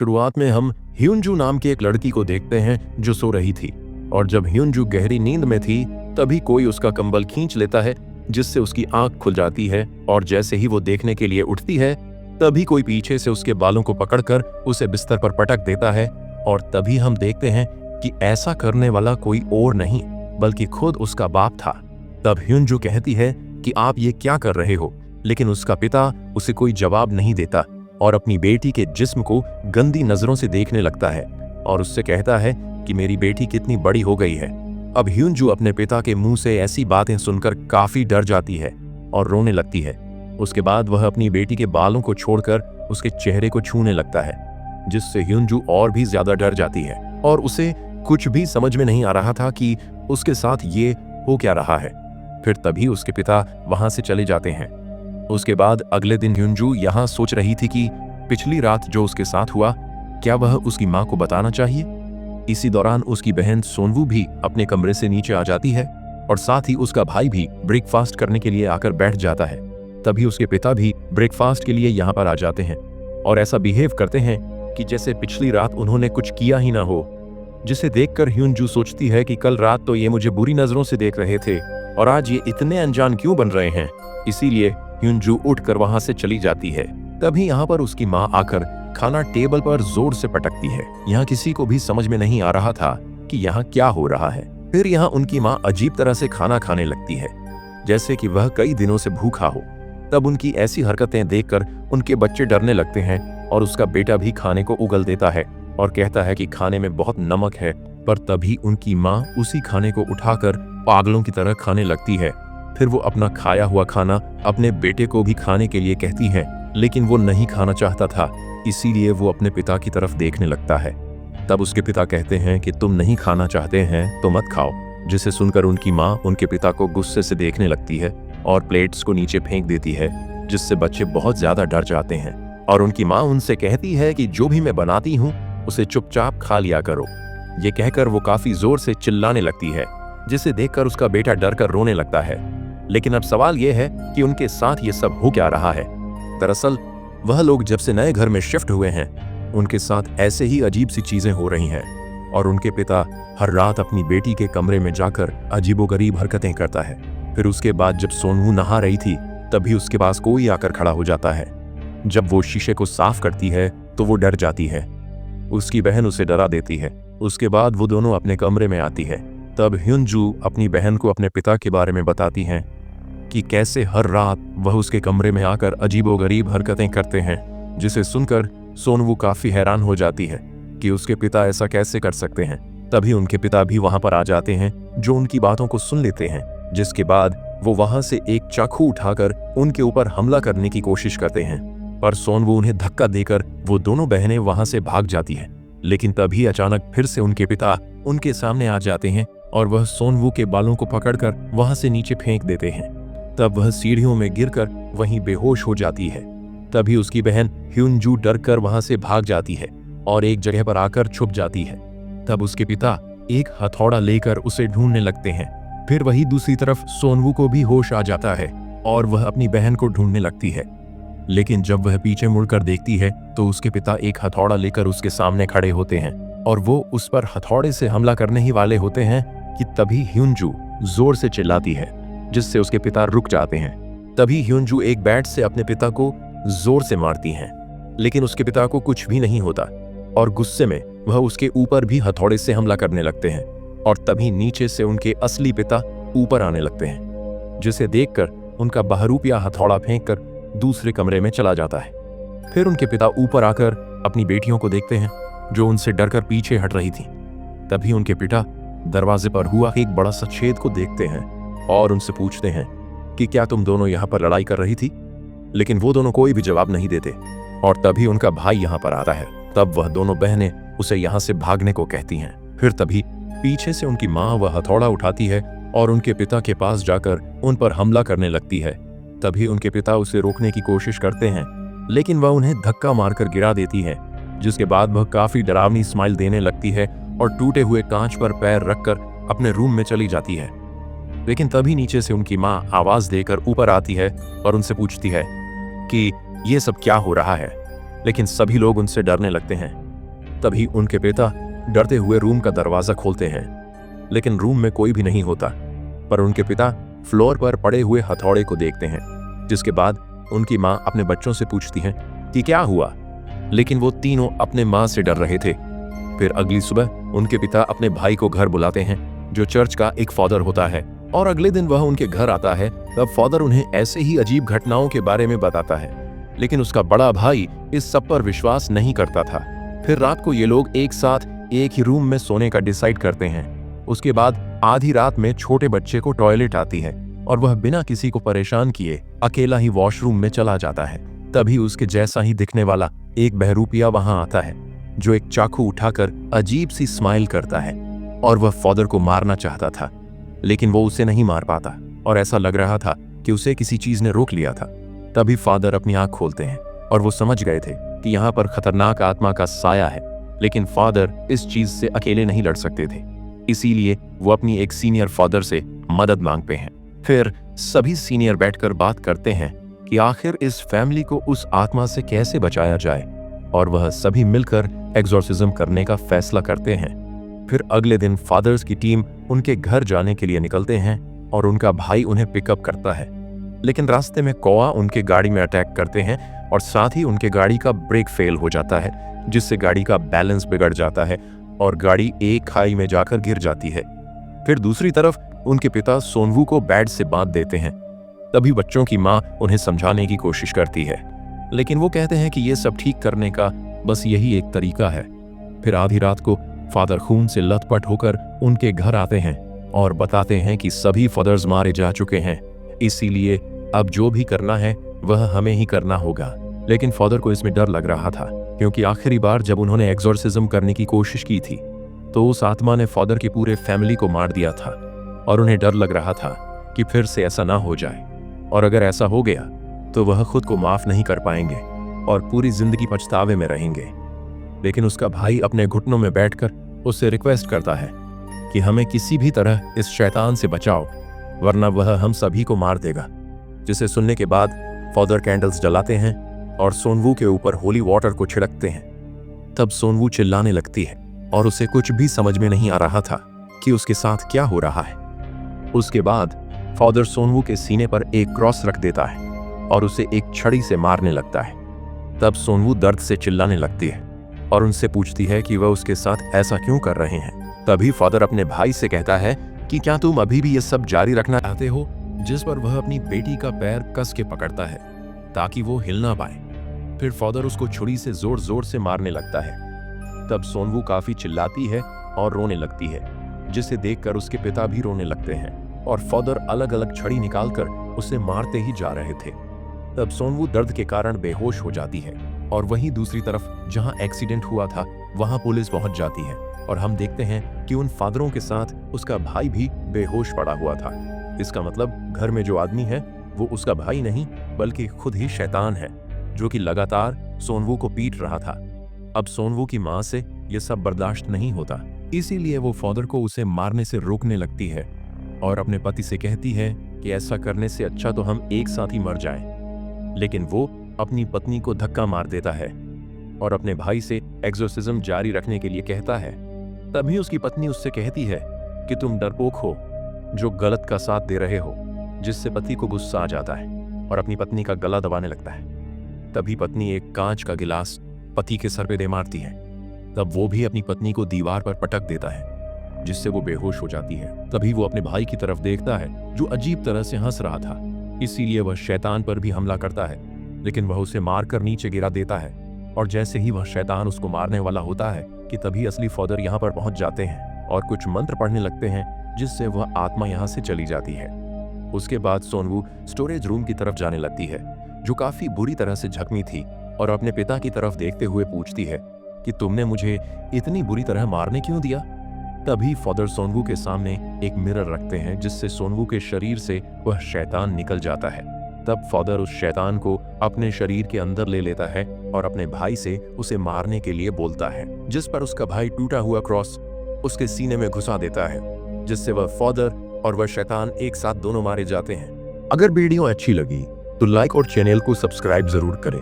शुरुआत में हम ह्यूनजू नाम की एक लड़की को देखते हैं जो सो रही थी, और जब ह्यूनजू गहरी नींद में थी तभी कोई उसका कंबल खींच लेता है, जिससे उसकी आंख खुल जाती है। और जैसे ही वो देखने के लिए उठती है तभी कोई पीछे से उसके बालों को पकड़कर उसे बिस्तर पर पटक देता है। और तभी हम देखते हैं कि ऐसा करने वाला कोई और नहीं बल्कि खुद उसका बाप था। तब ह्यूनजू कहती है कि आप ये क्या कर रहे हो, लेकिन उसका पिता उसे कोई जवाब नहीं देता और अपनी बेटी के जिस्म को गंदी नजरों से देखने लगता है और उससे कहता है कि मेरी बेटी कितनी बड़ी हो गई है। अब ह्यूनजू अपने पिता के मुंह से ऐसी बातें सुनकर काफी डर जाती है और रोने लगती है। उसके बाद वह अपनी बेटी के बालों को छोड़कर उसके चेहरे को छूने लगता है, जिससे ह्यूनजू और भी ज्यादा डर जाती है और उसे कुछ भी समझ में नहीं आ रहा था कि उसके साथ ये हो क्या रहा है। फिर तभी उसके पिता वहां से चले जाते हैं। उसके बाद अगले दिन ह्यूनजू यहाँ सोच रही थी कि पिछली रात जो उसके साथ हुआ क्या वह उसकी माँ को बताना चाहिए। इसी दौरान उसकी बहन सोनवू भी अपने कमरे से नीचे आ जाती है और साथ ही उसका भाई भी ब्रेकफास्ट करने के लिए आकर बैठ जाता है। तभी उसके पिता भी ब्रेकफास्ट के लिए यहाँ पर आ जाते हैं और ऐसा बिहेव करते हैं कि जैसे पिछली रात उन्होंने कुछ किया ही ना हो, जिसे देखकर ह्यूनजू सोचती है कि कल रात तो ये मुझे बुरी नजरों से देख रहे थे और आज ये इतने अनजान क्यों बन रहे हैं। इसीलिए ह्यूनजू उठकर वहां से चली जाती है। तभी यहाँ पर उसकी माँ आकर खाना टेबल पर जोर से पटकती है। यहाँ किसी को भी समझ में नहीं आ रहा था कि यहाँ क्या हो रहा है। फिर यहाँ उनकी माँ अजीब तरह से खाना खाने लगती है, जैसे कि वह कई दिनों से भूखा हो। तब उनकी ऐसी हरकतें देखकर उनके बच्चे डरने लगते हैं और उसका बेटा भी खाने को उगल देता है और कहता है कि खाने में बहुत नमक है। पर तभी उनकी माँ उसी खाने को उठाकर पागलों की तरह खाने लगती है। फिर वो अपना खाया हुआ खाना अपने बेटे को भी खाने के लिए कहती है, लेकिन वो नहीं खाना चाहता था, इसीलिए वो अपने पिता की तरफ देखने लगता है। तब उसके पिता कहते हैं कि तुम नहीं खाना चाहते हैं तो मत खाओ, जिसे सुनकर उनकी माँ उनके पिता को गुस्से से देखने लगती है और प्लेट्स को नीचे फेंक देती है, जिससे बच्चे बहुत ज्यादा डर जाते हैं। और उनकी माँ उनसे कहती है कि जो भी मैं बनाती हूँ उसे चुपचाप खा लिया करो। ये कहकर वो काफी जोर से चिल्लाने लगती है, जिसे देखकर उसका बेटा डर कर रोने लगता है। लेकिन अब सवाल यह है कि उनके साथ ये सब हो क्या रहा है। दरअसल वह लोग जब से नए घर में शिफ्ट हुए हैं उनके साथ ऐसे ही अजीब सी चीजें हो रही हैं और उनके पिता हर रात अपनी बेटी के कमरे में जाकर अजीबोगरीब हरकतें करता है। फिर उसके बाद जब सोनवू नहा रही थी तभी उसके पास कोई आकर खड़ा हो जाता है। जब वो शीशे को साफ करती है तो वो डर जाती है। उसकी बहन उसे डरा देती है। उसके बाद वो दोनों अपने कमरे में आती है। तब ह्यूनजू अपनी बहन को अपने पिता के बारे में बताती हैं कि कैसे हर रात वह उसके कमरे में आकर अजीबोगरीब हरकतें करते हैं, जिसे सुनकर सोनवू काफी हैरान हो जाती है कि उसके पिता ऐसा कैसे कर सकते हैं। तभी उनके पिता भी वहां पर आ जाते हैं, जो उनकी बातों को सुन लेते हैं, जिसके बाद वो वहां से एक चाकू उठाकर उनके ऊपर हमला करने की कोशिश करते हैं। पर सोनवू उन्हें धक्का देकर वो दोनों बहनें वहां से भाग जाती हैं। लेकिन तभी अचानक फिर से उनके पिता उनके सामने आ जाते हैं और वह सोनवू के बालों को पकड़कर वहां से नीचे फेंक देते हैं। तब वह सीढ़ियों में गिरकर वहीं बेहोश हो जाती है। तभी उसकी बहन ह्यूनजू डरकर वहां से भाग जाती है और एक जगह पर आकर छुप जाती है। तब उसके पिता एक हथौड़ा लेकर उसे ढूंढने लगते हैं। फिर वही दूसरी तरफ सोनवू को भी होश आ जाता है और वह अपनी बहन को ढूंढने लगती है। लेकिन जब वह पीछे मुड़कर देखती है तो उसके पिता एक हथौड़ा लेकर उसके सामने खड़े होते हैं और वो उस पर हथौड़े से हमला करने ही वाले होते हैं कि तभी ह्यूनजू जोर से चिल्लाती है, जिससे उसके पिता रुक जाते हैं। तभी ह्यूनजू एक बैट से अपने पिता को जोर से मारती हैं, लेकिन उसके पिता को कुछ भी नहीं होता और गुस्से में वह उसके ऊपर भी हथौड़े से हमला करने लगते हैं। और तभी नीचे से उनके असली पिता ऊपर आने लगते हैं, जिसे देखकर उनका बहरूपिया हथौड़ा फेंककर दूसरे कमरे में चला जाता है। फिर उनके पिता ऊपर आकर अपनी बेटियों को देखते हैं, जो उनसे डरकर पीछे हट रही थी। तभी उनके पिता दरवाजे पर हुआ एक बड़ा सा छेद को देखते हैं और उनसे पूछते हैं कि क्या तुम दोनों यहाँ पर लड़ाई कर रही थी। लेकिन वो दोनों कोई भी जवाब नहीं देते। और तभी उनका भाई यहाँ पर आता है। तब वह दोनों बहनें उसे यहाँ से भागने को कहती हैं। फिर तभी पीछे से उनकी माँ वह हथौड़ा उठाती है और उनके पिता के पास जाकर उन पर हमला करने लगती है। तभी उनके पिता उसे रोकने की कोशिश करते हैं, लेकिन वह उन्हें धक्का मारकर गिरा देती है, जिसके बाद वह काफी डरावनी स्माइल देने लगती है और टूटे हुए कांच पर पैर रखकर अपने रूम में चली जाती है। लेकिन तभी नीचे से उनकी माँ आवाज देकर ऊपर आती है और उनसे पूछती है कि ये सब क्या हो रहा है। लेकिन सभी लोग उनसे डरने लगते हैं तभी उनके पिता डरते हुए रूम का दरवाजा खोलते हैं, लेकिन रूम में कोई भी नहीं होता। पर उनके पिता फ्लोर पर पड़े हुए हथौड़े को देखते हैं, जिसके बाद उनकी माँ अपने बच्चों से पूछती है कि क्या हुआ, लेकिन वो तीनों अपने माँ से डर रहे थे। फिर अगली सुबह उनके पिता अपने भाई को घर बुलाते हैं, जो चर्च का एक फादर होता है, और अगले दिन वह उनके घर आता है। तब फादर उन्हें ऐसे ही अजीब घटनाओं के बारे में बताता है, लेकिन उसका बड़ा भाई इस सब पर विश्वास नहीं करता था। फिर रात को ये लोग एक साथ एक ही रूम में सोने का डिसाइड करते हैं। उसके बाद आधी रात में छोटे बच्चे को टॉयलेट आती है और वह बिना किसी को परेशान किए अकेला ही वॉशरूम में चला जाता है। तभी उसके जैसा ही दिखने वाला एक बहरूपिया वहां आता है, जो एक चाकू उठाकर अजीब सी स्माइल करता है, और वह फादर को मारना चाहता था, लेकिन वो उसे नहीं मार पाता और ऐसा लग रहा था कि उसे किसी चीज ने रोक लिया था। तभी फादर अपनी आंख खोलते हैं और वो समझ गए थे कि यहाँ पर खतरनाक आत्मा का साया है, लेकिन फादर इस चीज से अकेले नहीं लड़ सकते थे, इसीलिए वो अपनी एक सीनियर फादर से मदद मांगते हैं। फिर सभी सीनियर बैठकर बात करते हैं कि आखिर इस फैमिली को उस आत्मा से कैसे बचाया जाए, और वह सभी मिलकर एग्जॉर्सिज्म करने का फैसला करते हैं। फिर अगले दिन फादर्स की टीम उनके घर जाने के लिए निकलते हैं और उनका भाई उन्हें पिकअप करता है, लेकिन रास्ते में कौआ उनके गाड़ी में अटैक करते हैं और साथ ही उनके गाड़ी का ब्रेक फेल हो जाता है, जिससे गाड़ी का बैलेंस बिगड़ जाता है और गाड़ी एक खाई में जाकर गिर जाती है। फिर दूसरी तरफ उनके पिता सोनवू को बेड से बांध देते हैं। तभी बच्चों की माँ उन्हें समझाने की कोशिश करती है, लेकिन वो कहते हैं कि ये सब ठीक करने का बस यही एक तरीका है। फिर आधी रात को फादर खून से लथपथ होकर उनके घर आते हैं और बताते हैं कि सभी फादर्स मारे जा चुके हैं, इसीलिए अब जो भी करना है वह हमें ही करना होगा। लेकिन फादर को इसमें डर लग रहा था, क्योंकि आखिरी बार जब उन्होंने एग्जॉर्सिज्म करने की कोशिश की थी तो उस आत्मा ने फादर की पूरे फैमिली को मार दिया था, और उन्हें डर लग रहा था कि फिर से ऐसा ना हो जाए, और अगर ऐसा हो गया तो वह खुद को माफ नहीं कर पाएंगे और पूरी जिंदगी पछतावे में रहेंगे। लेकिन उसका भाई अपने घुटनों में बैठकर उससे रिक्वेस्ट करता है कि हमें किसी भी तरह इस शैतान से बचाओ, वरना वह हम सभी को मार देगा। जिसे सुनने के बाद फादर कैंडल्स जलाते हैं और सोनवू के ऊपर होली वाटर को छिड़कते हैं। तब सोनवू चिल्लाने लगती है और उसे कुछ भी समझ में नहीं आ रहा था कि उसके साथ क्या हो रहा है। उसके बाद फादर सोनवू के सीने पर एक क्रॉस रख देता है और उसे एक छड़ी से मारने लगता है। तब सोनवू दर्द से चिल्लाने लगती है और उनसे पूछती है कि वह उसके साथ ऐसा क्यों कर रहे हैं। तभी फादर अपने भाई से कहता है कि क्या तुम अभी भी ये सब जारी रखना चाहते हो, जिस पर वह अपनी बेटी का पैर कस के पकड़ता है ताकि वो हिल ना पाए। फिर फादर उसको छुरी से जोर जोर से मारने लगता है। तब सोनवू काफी चिल्लाती है और रोने लगती है, जिसे देखकर उसके पिता भी रोने लगते हैं और फादर अलग अलग छड़ी निकालकर उसे मारते ही जा रहे थे। तब सोनवू दर्द के कारण बेहोश हो जाती है, और वहीं दूसरी तरफ जहां एक्सीडेंट हुआ था वहां पुलिस पहुंच जाती है और हम देखते हैं कि उन फादरों के साथ उसका भाई भी बेहोश पड़ा हुआ था। इसका मतलब घर में जो आदमी है वो उसका भाई नहीं बल्कि खुद ही शैतान है, जो कि लगातार सोनवू को पीट रहा था। अब सोनवू की माँ से ये सब बर्दाश्त नहीं होता, इसीलिए वो फादर को उसे मारने से रोकने लगती है और अपने पति से कहती है कि ऐसा करने से अच्छा तो हम एक साथ ही मर जाएं। लेकिन वो अपनी पत्नी को धक्का मार देता है और अपने भाई से एक्सोर्सिज्म जारी रखने के लिए कहता है। तभी उसकी पत्नी उससे कहती है कि तुम डरपोक हो जो गलत का साथ दे रहे हो, जिससे पति को गुस्सा आ जाता है और अपनी पत्नी का गला दबाने लगता है। तभी पत्नी एक कांच का गिलास पति के सर पे दे मारती है। तब वो भी अपनी पत्नी को दीवार पर पटक देता है, जिससे वो बेहोश हो जाती है। तभी वो अपने भाई की तरफ देखता है जो अजीब तरह से हंस रहा था, इसीलिए वह शैतान पर भी हमला करता है, लेकिन वह उसे मारकर नीचे गिरा देता है। और जैसे ही वह शैतान उसको मारने वाला होता है कि तभी असली फादर यहाँ पर पहुंच जाते हैं और कुछ मंत्र पढ़ने लगते हैं, जिससे वह आत्मा यहाँ से चली जाती है। उसके बाद सोनवू स्टोरेज रूम की तरफ जाने लगती है, जो काफी बुरी तरह से जख्मी थी, और अपने पिता की तरफ देखते हुए पूछती है कि तुमने मुझे इतनी बुरी तरह मारने क्यों दिया। तभी फादर सोनवू के सामने एक मिरर रखते हैं, जिससे सोनवू के शरीर से वह शैतान निकल जाता है। तब फादर उस शैतान को अपने शरीर के अंदर ले लेता है और अपने भाई से उसे मारने के लिए बोलता है, जिस पर उसका भाई टूटा हुआ क्रॉस उसके सीने में घुसा देता है, जिससे वह फादर और वह शैतान एक साथ दोनों मारे जाते हैं। अगर वीडियो अच्छी लगी तो लाइक और चैनल को सब्सक्राइब जरूर करें।